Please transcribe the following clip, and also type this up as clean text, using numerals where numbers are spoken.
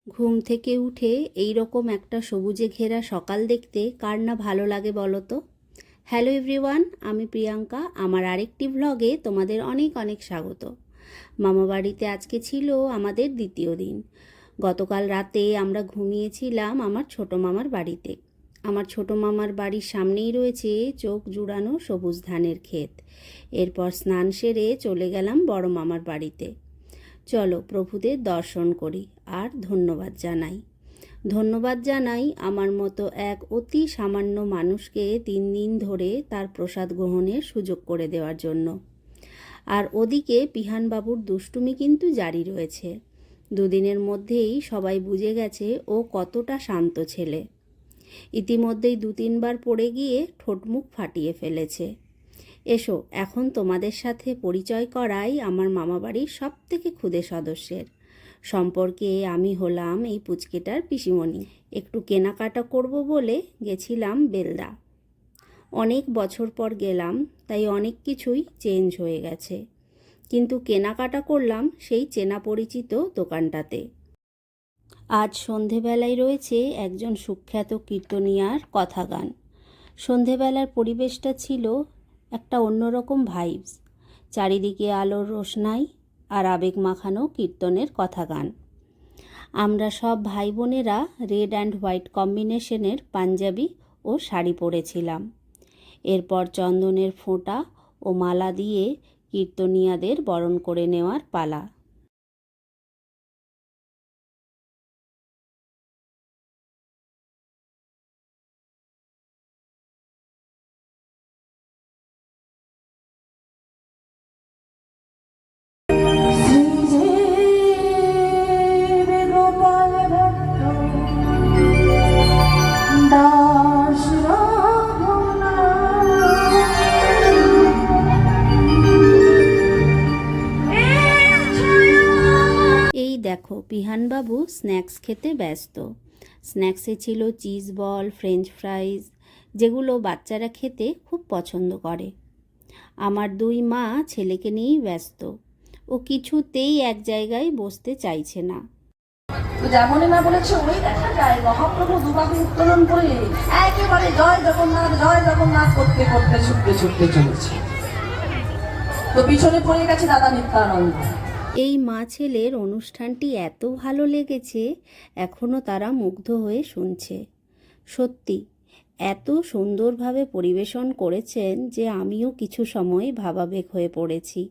ঘুম থেকে উঠে এই রকম একটা সবুজে ঘেরা সকাল দেখতে কার না ভালো লাগে বলো তো। হ্যালো এভরিওয়ান, আমি প্রিয়াঙ্কা। আমার আরেকটি ভ্লগে তোমাদের অনেক অনেক স্বাগত। মামাবাড়িতে আজকে ছিল আমাদের দ্বিতীয় দিন। গতকাল রাতে আমরা ঘুমিয়েছিলাম আমার ছোট মামার বাড়িতে। আমার ছোট মামার বাড়ির সামনেই রয়েছে চোখ জুড়ানো সবুজ ধানের ক্ষেত। এরপর স্নান সেরে চলে গেলাম বড় মামার বাড়িতে। চলো প্রভুদের দর্শন করি আর ধন্যবাদ জানাই আমার মতো এক অতি সামান্য মানুষকে 3 দিন ধরে তার প্রসাদ গ্রহণের সুযোগ করে দেওয়ার জন্য। আর ওদিকে পিহানবাবুর দুষ্টুমি কিন্তু জারি রয়েছে। 2 দিনের মধ্যেই সবাই বুঝে গেছে ও কতটা শান্ত ছেলে। ইতিমধ্যেই 2-3 বার পড়ে গিয়ে ঠোঁটমুখ ফাটিয়ে ফেলেছে। এসো এখন তোমাদের সাথে পরিচয় করাই আমার মামাবাড়ির সবথেকে ক্ষুদে সদস্যের সম্পর্কে। আমি হলাম এই পুচকেটার পিসিমণি। একটু কেনাকাটা করব বলে গেছিলাম বেলদা। অনেক বছর পর গেলাম, তাই অনেক কিছুই চেঞ্জ হয়ে গেছে, কিন্তু কেনাকাটা করলাম সেই চেনা পরিচিত দোকানটাতে। আজ সন্ধেবেলায় রয়েছে একজন সুখ্যাত কীর্তনিয়ার কথা গান। সন্ধেবেলার পরিবেশটা ছিল একটা অন্যরকম ভাইবস। চারিদিকে আলোর রোশনাই আর আবেগ মাখানো কীর্তনের কথা গান। আমরা সব ভাই বোনেরা রেড অ্যান্ড হোয়াইট কম্বিনেশনের পাঞ্জাবি ও শাড়ি পরেছিলাম। এরপর চন্দনের ফোঁটা ও মালা দিয়ে কীর্তনিয়াদের বরণ করে নেওয়ার পালা। এই দেখো পিহানবাবু স্ন্যাক্স খেতে ব্যস্ত। স্ন্যাক্সে ছিল চিজ বল, ফ্রেঞ্চ ফ্রাইজ, যেগুলো বাচ্চারা খেতে খুব পছন্দ করে। আমার 2 মা ছেলেকে নিয়েই ব্যস্ত। ও কিছুতেই এক জায়গায় বসতে চাইছে না। যেমনই না বলেছে ওই দেখা যায় মহাপ্রভু দুবাহু উত্তোলন করে একেবারে জয় জগন্নাথ করতে করতে ছুটতে ছুটতে চলেছে। তো পিছনে পড়ে গেছে দাদা নিত্যানন্দ। এই মা ছেলের অনুষ্ঠানটি এত ভালো লেগেছে, এখনও তারা মুগ্ধ হয়ে শুনছে। সত্যি এত সুন্দরভাবে পরিবেশন করেছেন যে আমিও কিছু সময় ভাবাবেগ হয়ে পড়েছি।